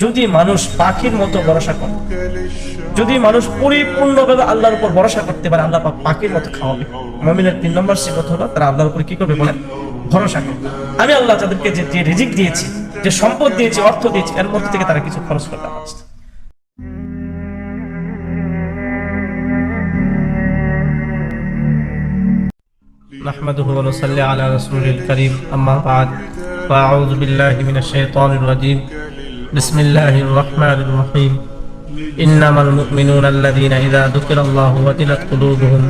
যদি মানুষ পাখির মতো ভরসা করে, যদি মানুষ পরিপূর্ণভাবে আল্লাহর উপর ভরসা করতে পারে, আল্লাহ পাক পাখির মতো খাওয়াবে। মুমিনের 3 নম্বর সিফত হলো তারা আল্লাহর উপর কি করবে বলেন? ভরসা করবে। আমি আল্লাহ তাদেরকে যে রিজিক দিয়েছি, যে সম্পদ দিয়েছি, অর্থ দিয়েছি, এর মধ্যে থেকে তারা কিছু খরচ করতে পারছে। نحمده ونصلي على رسوله الكريم أما بعد فأعوذ بالله من الشيطان الرجيم بسم الله الرحمن الرحيم إنما المؤمنون الذين إذا ذكر الله وجلت قلوبهم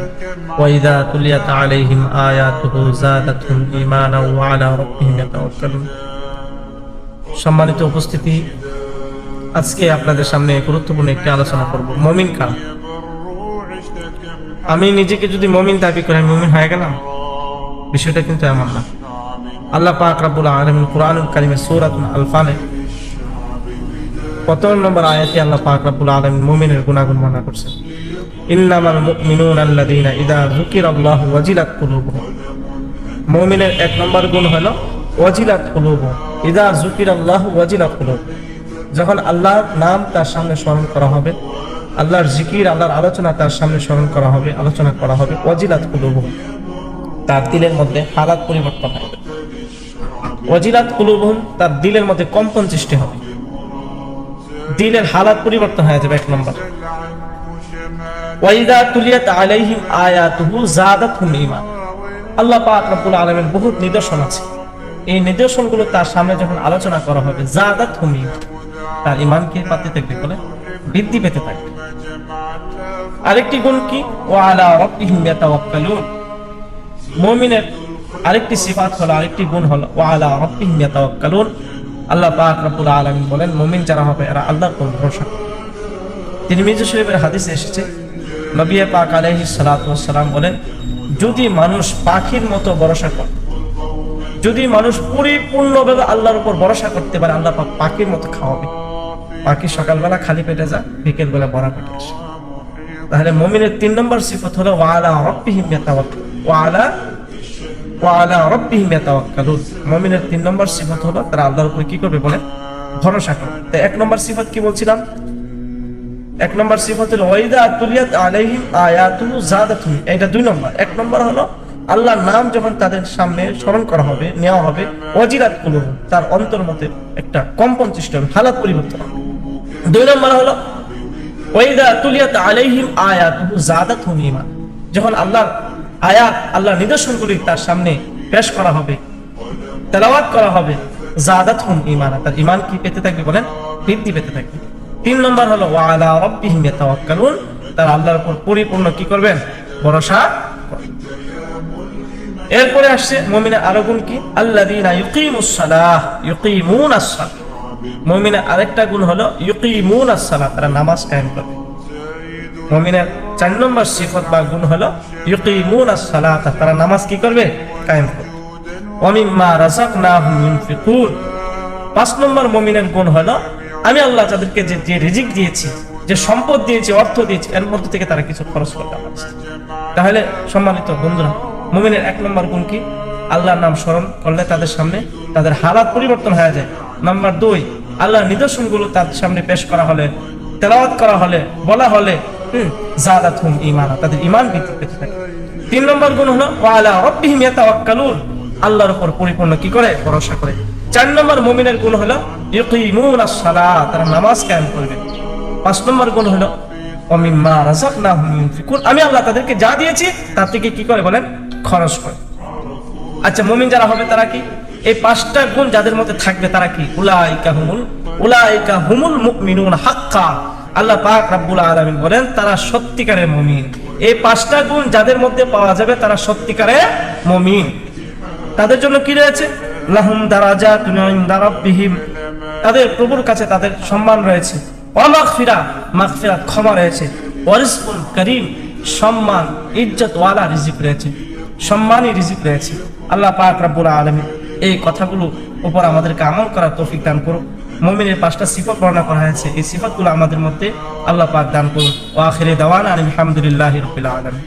وإذا تليت عليهم آياته زادتهم إيمانا وعلى ربهم يتوكلون। সম্মানিত উপস্থিতি, আজকে আপনাদের সামনে গুরুত্বপূর্ণ একটি আলোচনা করব। মুমিন কারা? আমি নিজেকে যদি মুমিন দাবি করি, আমি মুমিন হয়ে গেলাম? বিষয়টা কিন্তু এমন না। আল্লাহ পাক রব্বুল আলামিন কুরআনুল কারীমে সূরা আল-ফালে 15 নম্বর আয়াতে আল্লাহ পাক রব্বুল আলামিন মুমিনের গুনাহগুণ বর্ণনা করছেন। ইন্নামাল মুমিনুনা আল্লাযীনা ইযা যুকিরাল্লাহু ওয়াজিলাত কুলুবুহুম। মুমিনের 1 নম্বর গুণ হলো ওয়াজিলাত কুলুবুহুম। ইযা যুকিরাল্লাহু ওয়াজিলাত কুলুবুহুম। যখন আল্লাহর নাম তার সামনে স্মরণ করা হবে, আল্লাহর জিকির, আল্লাহর আলোচনা তার সামনে স্মরণ করা হবে, আলোচনা করা হবে, ওয়াজিলাত কুলুবুহুম, তার দিলের মধ্যে হালাত পরিবর্তন হবে। ওয়াজিলাত কুলুবুহুম, তার দিলের মধ্যে কম্পন সৃষ্টি হবে, দিলের হালাত পরিবর্তন হয়ে যাবে। 1 নম্বর। ওয়াইদা তুলিয়াত আলাইহিম আয়াতুহু যাদাতহুম ঈমান। আল্লাহ পাক রব্বুল আলামিন বহুত নিদর্শন আছে, এই নিদর্শনগুলো তার সামনে যখন আলোচনা করা হবে, যাদাতহুম ঈমান, তার ঈমানকে পাতে থাকবে, বলে বৃদ্ধি পেতে থাকবে। আরেকটি গুণ কি? ওয়া আলা রাব্বিহিম ইয়াতাওয়াক্কালুন। মুমিনের আরেকটি সিফাত হলো, আরেকটি গুণ হলো ওয়া আলা রাব্বিহিম ইয়াতাওয়াক্কালুন। আল্লাহ পাক রব্বুল আলামিন বলেন, মুমিন যারা হবে এরা আল্লাহর উপর ভরসা করে। তিরমিজি শরীফের হাদিসে এসেছে, নবী পাক আলাইহিস সালাতু ওয়াস সালাম বলেন, যদি মানুষ পাখির মতো ভরসা করে, যদি মানুষ পরিপূর্ণভাবে আল্লাহর উপর ভরসা করতে পারে, আল্লাহ পাক পাখির মতো খাওয়াবে। পাখি সকালবেলা খালি পেটে যায়, বিকেল বেলা ভরা পেটে আসে। তাহলে মুমিনের 3 নম্বর সিফত হলো ওয়া আলা রাব্বিহিম ইয়াতাওয়াক্কালুন। ওয়া আলা রাব্বিহিম ইয়াতাওয়াক্কালুন। মুমিনের 3 নম্বর সিফত হলো তারা আল্লাহর উপর কি করবে বলে? ভরসা করবে। তো 1 নম্বর সিফত কি বলছিলাম? 1 নম্বর সিফত হলো ওয়াইদা তুলিয়াত আলাইহিম আয়াতুহু যাদাতহুম। এটা 2 নম্বর। 1 নম্বর হলো আল্লাহর নাম যখন তাদের সামনে স্মরণ করা হবে, নেওয়া হবে, ওয়াজিলাত কুলুবুহুম, তার অন্তর মধ্যে একটা কম্পন সৃষ্টি হবে, হালাত পরিবর্তন হবে। 2 নম্বর হলো ওয়াইদা তুলিয়াত আলাইহিম আয়াতুহু যাদাতহুম ঈমান। যখন আল্লাহর আয়াত, আল্লাহর নিদর্শনগুলি তার সামনে পেশ করা হবে, তেলাওয়াত করা হবে, যাদাতহুম ঈমানা, তার ঈমান কি পেতে থাকবে বলেন? বৃদ্ধি পেতে থাকবে। 3 নম্বর হলো ওয়া আলা রাব্বিহিম ইয়াতাওয়াক্কালুন, তারা আল্লাহর উপর পরিপূর্ণ কি করবেন? ভরসা করবেন। এরপরে আসছে মুমিনের আরো গুণ কি? আল্লাযীনা ইউকিমুস সালাহ ইউকিমুনাস সালাহ। মুমিনের আরেকটা গুণ হলো ইউকিমুনাস সালাহ, তারা নামাজ কায়েম করবে। মুমিনের 4 নম্বর সিফত বা গুণ হলো ইউকিমুনাস সালাহ, তারা নামাজ কি করবে? কায়েম করবে। ওয়া মিম্মা রাযাকনাহুম ইউনফিকুন। 5 নম্বর মুমিনের গুণ হলো আমি আল্লাহ তাদেরকে যে রিজিক দিয়েছি, যে সম্পদ দিয়েছি, অর্থ দিয়েছি, এর মধ্যে থেকে তারা কিছু খরচ করতে পারছে। তাহলে সম্মানিত বন্ধুরা, মুমিনের 1 নম্বর গুণ কি? আল্লাহর নাম স্মরণ করলে তাদের সামনে তাদের হালাত পরিবর্তন হয়ে যায়। নাম্বার 2, আল্লাহর নিদর্শনগুলো তাদের সামনে পেশ করা হলে, তেলাওয়াত করা হলে, বলা হলে, যাদাতহুম ঈমানা, তাদের ঈমান বৃদ্ধি পেতে থাকে। 3 নম্বর গুণ হলো ওয়া আলা রাব্বিহিম ইয়াতাওয়াক্কালুন, আল্লাহর উপর পরিপূর্ণ কি করে? ভরসা করে। 4 নম্বর মুমিনের গুণ হলো ইউকিমুনাস সালাহ, তারা নামাজ কায়েম করবে। 5 নম্বর গুণ হলো ওয়া মিম্মা রাযাকনাহুম ইউনফিকুন, আমি আল্লাহ তাদেরকে যা দিয়েছি তার থেকে কি করে বলেন? খরচ করে। আচ্ছা, মুমিন যারা হবে তারা কি? এই 5টা গুণ যাদের মধ্যে থাকবে তারা কি? উলাইকা হুমুল মুমিনুন হাক্কা। আল্লাহ পাক রব্বুল আলামিন বলেন তারা সত্যিকারের মুমিন। এই 5টা গুণ যাদের মধ্যে পাওয়া যাবে তারা সত্যিকারের মুমিন। তাদের জন্য কি রয়েছে? লাহুম দারাজাতুন ইনদা রাব্বিহিম, তাদের প্রভুর কাছে তাদের সম্মান রয়েছে। ওয়া মাগফিরাত, ক্ষমা রয়েছে। ওয়া রিজকুন কারীম, সম্মান, ইজ্জত ওয়ালা রিজিক রয়েছে, সম্মানী রিজিক রয়েছে। আল্লাহ পাক রব্বুল আলামিন এই কথাগুলো উপর আমাদেরকে আমল করার তৌফিক দান করুন। মুমিনের 5টা সিফত বর্ণনা করা হয়েছে, এই সিফতগুলো আমাদের মধ্যে আল্লাহ পাক দান করুন। ওয়া আখিরি দাওয়ানা আলহামদুলিল্লাহি রাব্বিল আলামিন।